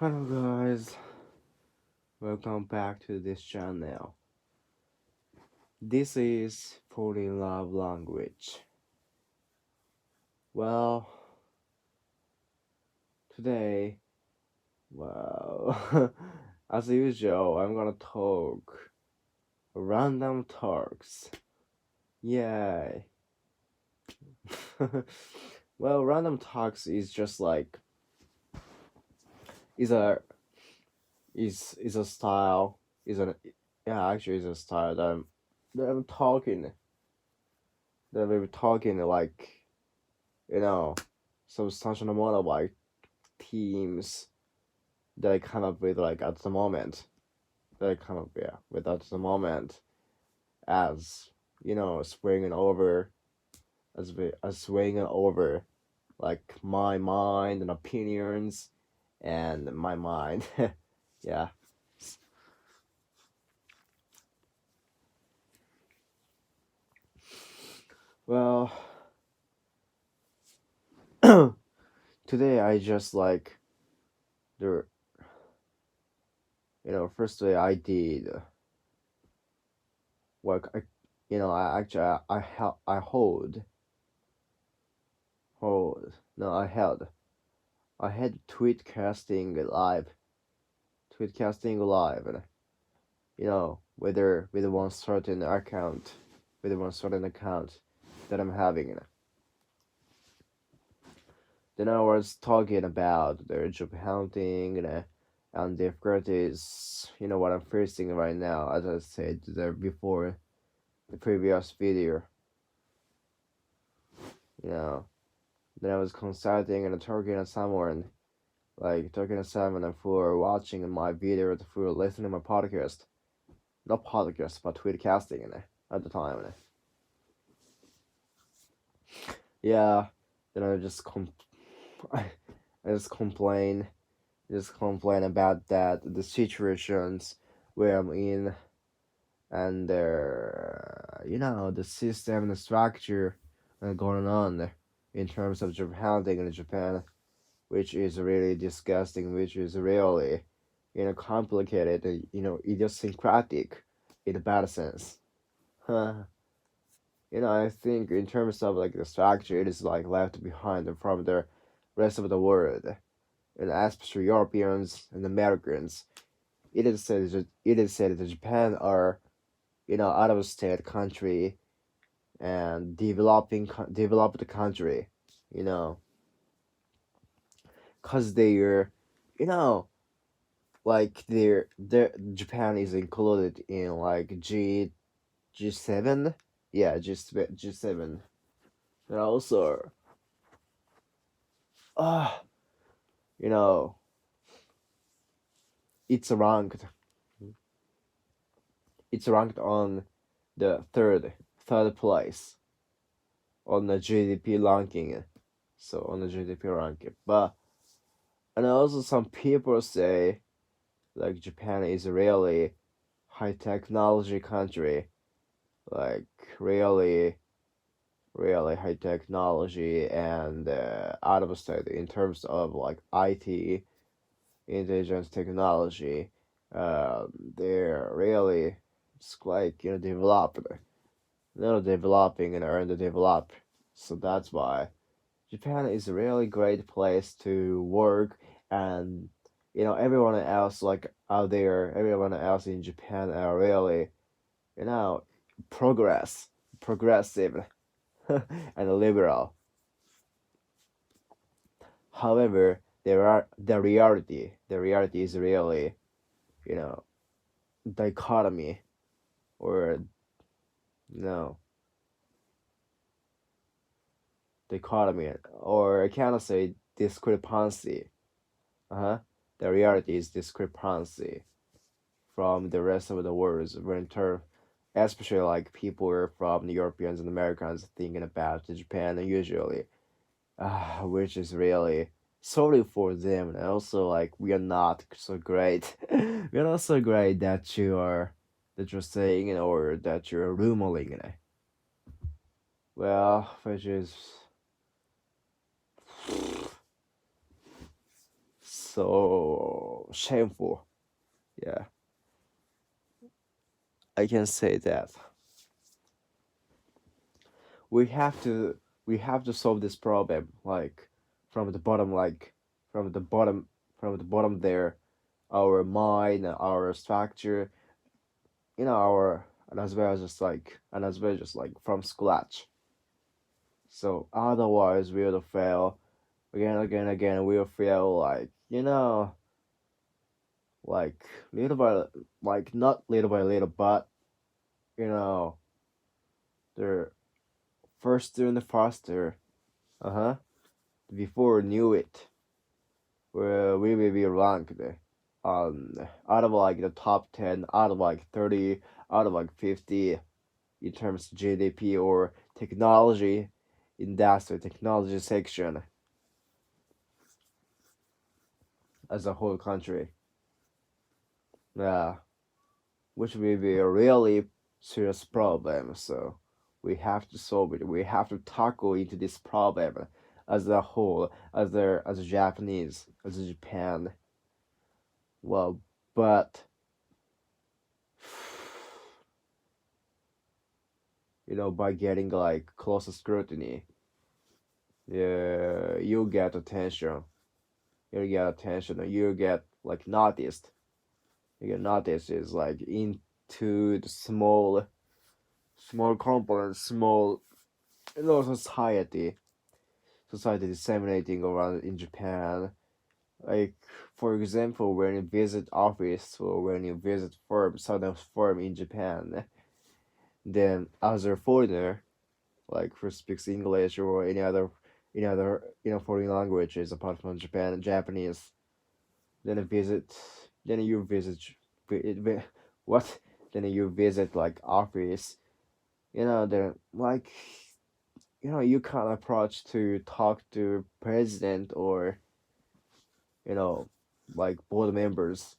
Hello guys, welcome back to this channel. This is Fall in Love Language. Well, today, as usual, I'm gonna talk random talks. Yay. Well, random talks is just like is a is a style is an actually is a style that I'm talking like substantial amount of like themes that I come up with like at the moment that I come up with at the moment as swinging over as swinging over like my mind and opinions and my mind. Yeah. Well, today I just like the firstly I did what I actually I held I had tweet casting live, and whether with one certain account, that I'm having. Then I was talking about the job hunting and difficulties, what I'm facing right now, as I said there before the previous video. You know, then I was consulting and talking to someone, who are watching my video, who are listening to my podcast. Not podcast, but tweetcasting at the time. Yeah, then I just complain about that the situations where I'm in, and the system and the structure going on in terms of job hunting in Japan, which is really disgusting, which is really complicated, idiosyncratic in a bad sense. I think in terms of like the structure, it is like left behind from the rest of the world, and especially Europeans and Americans. It is said that Japan are out of state country and developed country, you know, cause they're you know their Japan is included in like G7, yeah, G7, and also uh you know it's ranked on the third place on the GDP ranking. So on the GDP ranking, but and also some people say like Japan is a really high technology country, like really really high technology and out of state in terms of like IT, intelligence technology. They're really it's like developed, developing and underdeveloped. So that's why Japan is a really great place to work, and everyone else like out there, everyone else in Japan are really you know progressive and liberal. However, the reality is really you know dichotomy, or no dichotomy, or I cannot say discrepancy. Uh-huh. The reality is discrepancy from the rest of the world when term, especially like people are from the Europeans and Americans thinking about Japan usually, which is really sorry for them, and also like we are not so great. We are not so great that you're saying or that you're rumoring Well, which is so shameful. Yeah, I can say that we have to we have to solve this problem like from the bottom, like from the bottom from the bottom there, our mind, our structure, our and as well as just like from scratch. So otherwise we'll fail again, again, again. We'll fail like like little by like not little by little, but you know the faster and faster. Uh-huh. Before we knew it, we will be ranked out of like the top 10, out of like 30, out of like 50 in terms of GDP or technology, industry, technology section as a whole country. Yeah, which will be a really serious problem. So we have to solve it. We have to tackle into this problem as a whole, as a Japanese, as a Japan. Well, but by getting like closer scrutiny, yeah, you get attention. You get attention. You get like noticed. You get noticed is like into the small components, small society disseminating around in Japan. Like for example, when you visit office or when you visit southern firm in Japan, then as a foreigner, like who speaks English or any other foreign languages apart from Japanese, then you visit then you visit what then you visit like office, then like you can't approach to talk to president or you know like board members.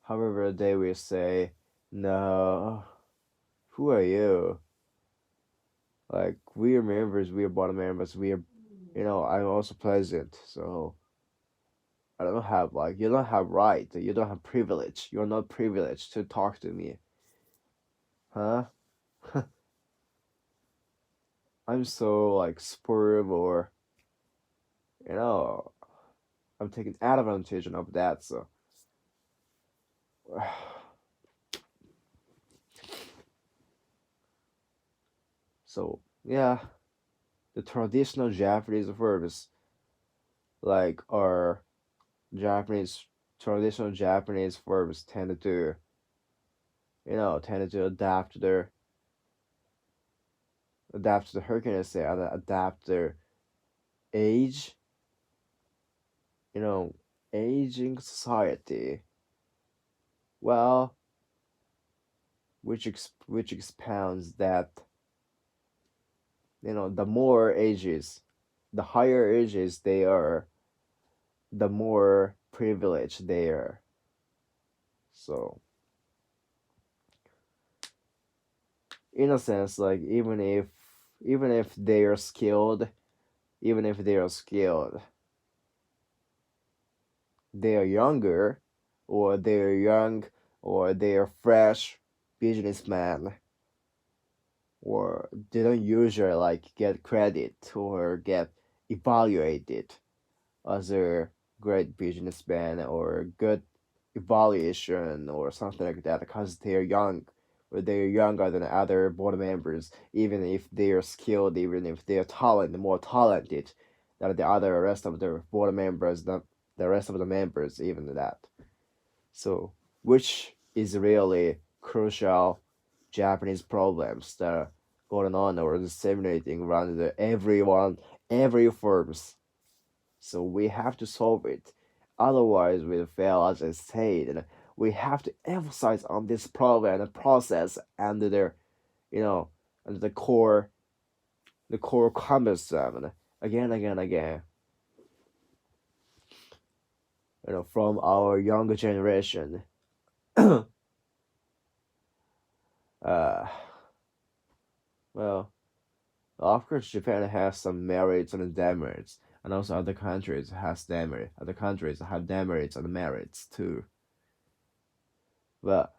However, they will say, no, who are you? Like we are members, we are board members, we are I'm also president, so I don't have like you don't have right, you don't have privilege, you're not privileged to talk to me, huh? I'm so like spoiled, or you know I'm taking advantage of that. So so yeah, the traditional Japanese verbs like our Japanese traditional Japanese verbs tended to adapt to the how can I say adapt their age, you know, aging society. Well, which expounds that the more ages, the higher ages they are, the more privileged they are. So in a sense, like even if they are skilled, even if they are skilled, they are younger, or they are young, or they are fresh businessmen, or they don't usually like get credit or get evaluated as a great businessman or good evaluation or something like that because they're young, or they're younger than other board members, even if they're skilled, even if they're more talented than the other rest of the board members, the rest of the members, even that. So, which is really crucial Japanese problems that are going on or disseminating around every forms. So we have to solve it. Otherwise, we'll fail, as I said. And we have to emphasize on this problem and the process and you know, and the core concept again, again, again. From our younger generation. uh, well, of course, Japan has some merits and demerits, and also other countries has demerit. Other countries have demerits and merits too. But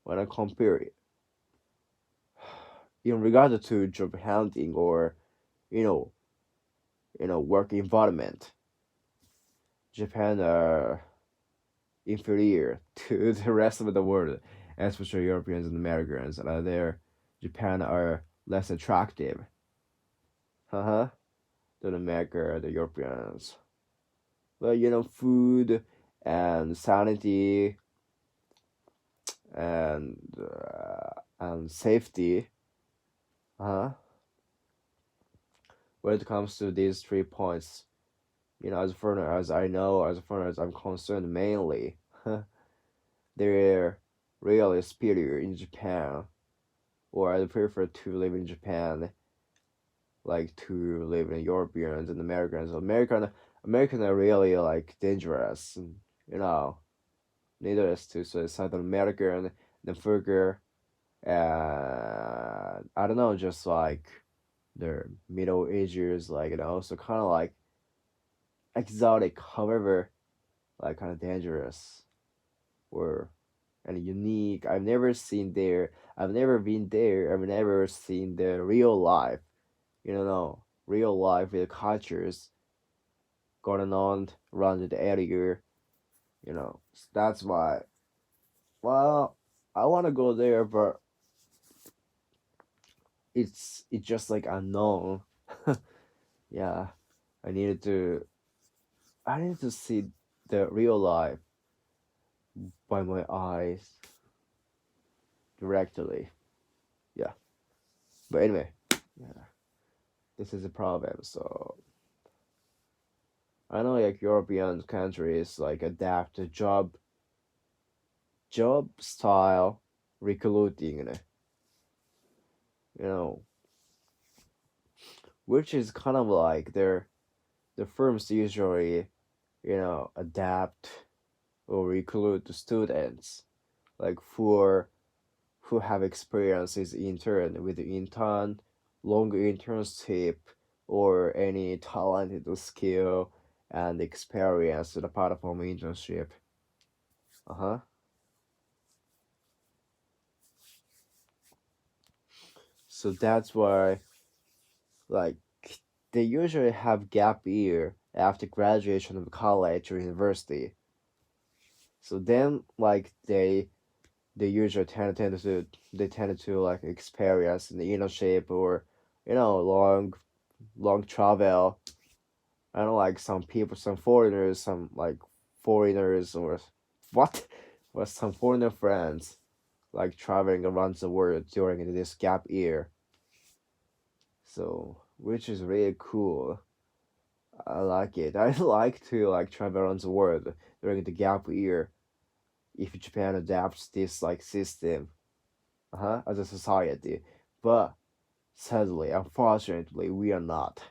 when I compare it, in regard to job hunting or you know work environment, Japan are inferior to the rest of the world, especially Europeans and Americans. And there, Japan are less attractive, uh-huh, than America, the Europeans. But food and sanity and safety, uh-huh. When it comes to these 3 points, as a foreigner, as I know, as a foreigner, as I'm concerned mainly, they're really superior in Japan, or I prefer to live in Japan, like to live in Europeans and Americans. American are really like dangerous, you know. Neither to South American, the further, I don't know, just like the Middle Ages, like also kind of like exotic, however, like kind of dangerous or and unique. I've never seen there. I've never been there. I've never seen the real life. No, real life with cultures going on around the area. So that's why. Well, I want to go there, but it's just like unknown. Yeah, I needed to. I needed to see the real life by my eyes directly. Yeah, but anyway, yeah, this is a problem. So I know like European countries like adapt to job style recruiting, you know, which is kind of like the firms usually adapt or recruit the students like who have experiences intern with the intern, long internship, or any talented skill and experience to the part of home internship. Uh-huh. So that's why like they usually have gap year after graduation of college or university. So then like they usually tend to like experience in the internship or long travel. I don't know, like some people, some foreigners, some like foreigners or what, or some foreigner friends like traveling around the world during this gap year. So which is really cool. I like it. I like to like travel around the world during the gap year if Japan adapts this like system, as a society. But sadly, unfortunately, we are not.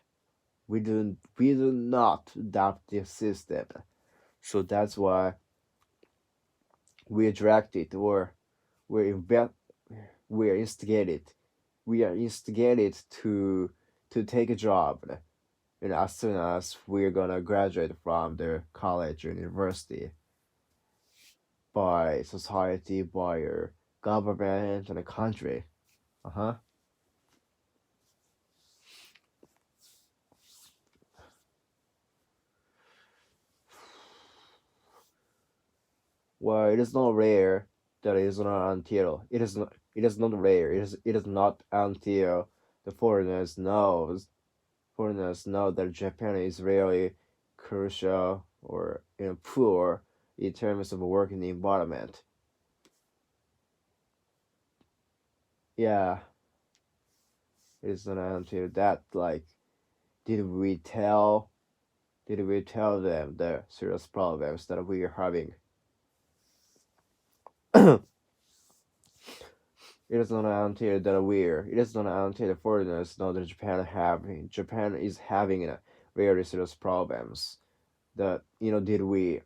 We do not adopt this system. So that's why we attract it or we're inve- we're instigated. We are instigated to take a job. As soon as we're gonna graduate from the college or university by society, by your government and the country. Uh-huh. Well, it is not rare that it is not until it is not rare. It is not until the foreigners know that Japan is really crucial or poor in terms of working environment. Yeah, it is not until that like did we tell did we tell them the serious problems that we are having. It is not until the foreigners know that Japan is having very serious problems that did we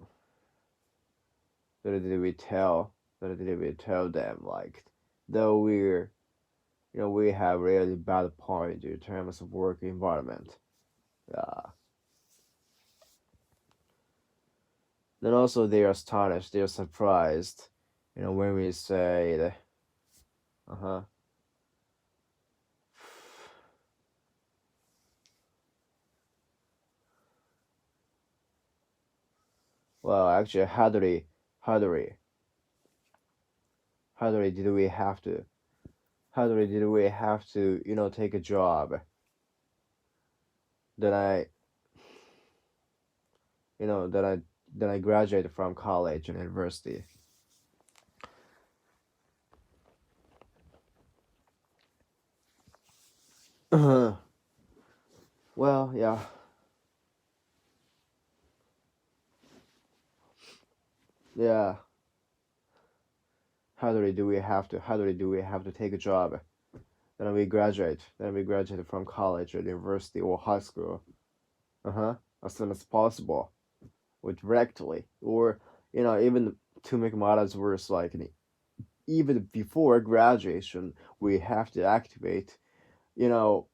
tell did we tell them like though we have really bad point in terms of work environment. Yeah. Then also they are astonished, they are surprised, when we say the, uh-huh. Well, actually, how do we did we have to, did we have to, take a job? Then I, you know, then I, then I graduated from college and university. Well, yeah, yeah. How do we have to take a job? Then we graduate from college or university or high school. Uh-huh. As soon as possible. Or directly. Or, even to make matters worse, like even before graduation, we have to activate, you know,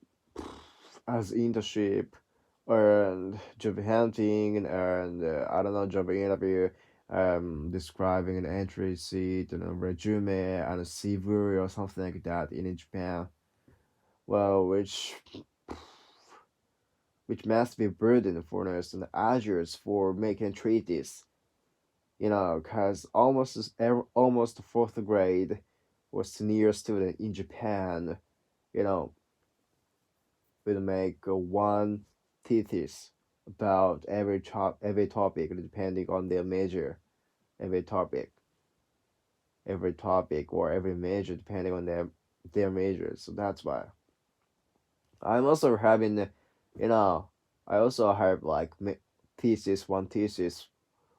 as internship and job hunting and I don't know, job interview, describing an entry sheet and a resume and a CV or something like that in Japan. Well, which must be a burden for us and Azures for making treaties. Cause almost fourth grade or senior student in Japan, you know, will make one thesis about every topic depending on their major, every topic, every topic or every major depending on their majors. So that's why I'm also having, you know, I also have like one thesis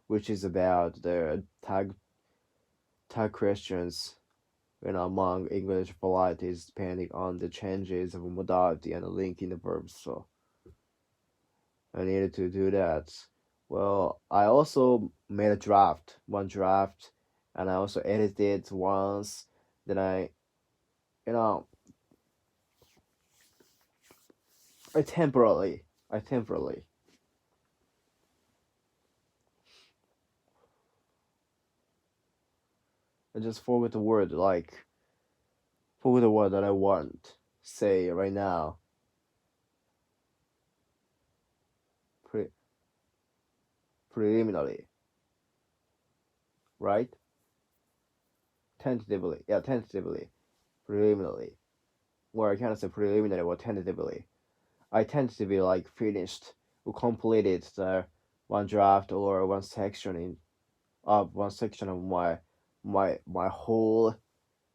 which is about the tag questions, among English varieties depending on the changes of modality and the link in the verbs. So I needed to do that. Well, I also made one draft, and I also edited it once. Then you know, I temporarily, I temporarily, I just forget the word that I want say right now. Pre Preliminary, right? Tentatively, yeah, tentatively, preliminary. Or I cannot say preliminary or tentatively. I tentatively like finished or completed the one draft or one section of my my whole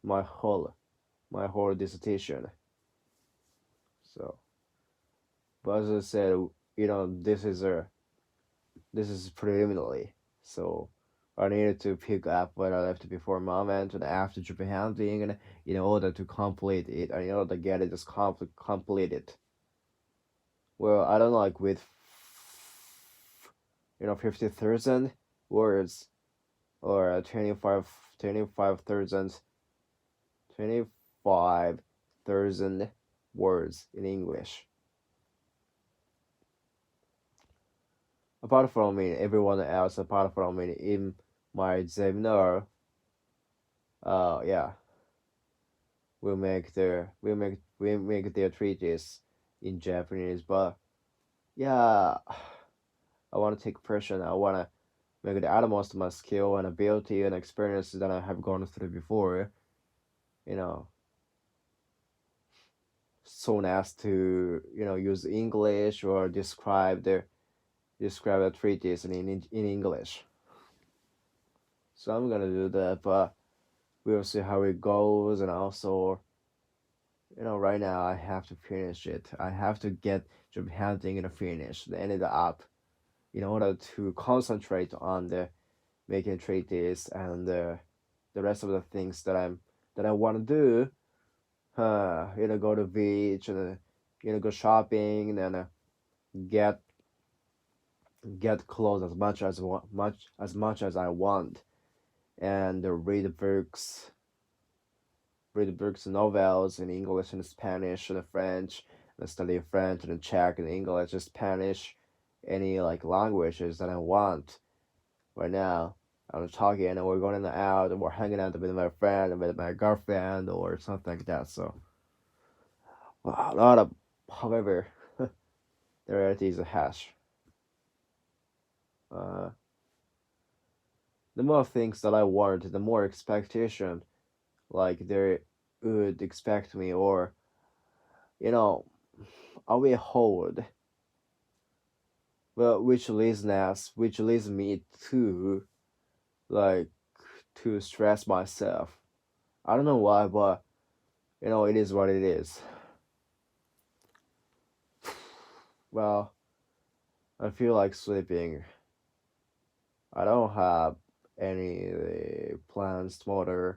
my whole dissertation. So, but as I said, this is preliminary. So I needed to pick up what I left before moment and after Japan thing, and in order to complete it, and in order to get it just completed. Well, I don't know, like with 50,000 words or 25,000 25,000 words in English. Apart from me, everyone else apart from me in my seminar, yeah, we make their treatise in Japanese. But yeah, I want to take pressure. I want to make the utmost of my skill and ability and experiences that I have gone through before. You know, soon as to use English or describe the treatise in English. So I'm gonna do that, but we'll see how it goes. And also, right now I have to finish it. I have to get job hunting and finish the end up in order to concentrate on the making treatise and the rest of the things that I want to do. Go to beach and go shopping and get get clothes as much as I want and read books and novels in English and Spanish and French and study French and Czech and English and Spanish, any like languages that I want. right now. I'm talking and we're going out and we're hanging out with my friend and with my girlfriend or something like that. So, well, a lot of, however, the reality is a hash. Uh, the more things that I want, the more expectation like they would expect me, or you know, I will hold, but which leads me to like to stress myself. I don't know why, but it is what it is. Well, I feel like sleeping. I don't have any plans tomorrow.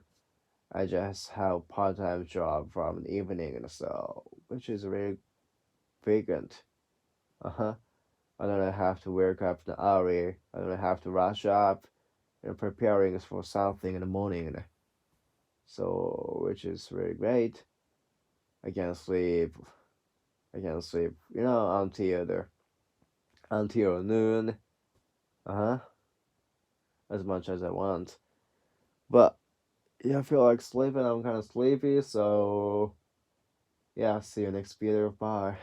I just have part-time job from the evening, so which is really vacant. Uh-huh. I don't have to wake up in the early. I don't have to rush up and preparing for something in the morning. So which is really great. I can sleep. I can sleep. Until noon. Uh-huh. As much as I want. But yeah, I feel like sleeping. I'm kind of sleepy. So yeah, see you next video. Bye.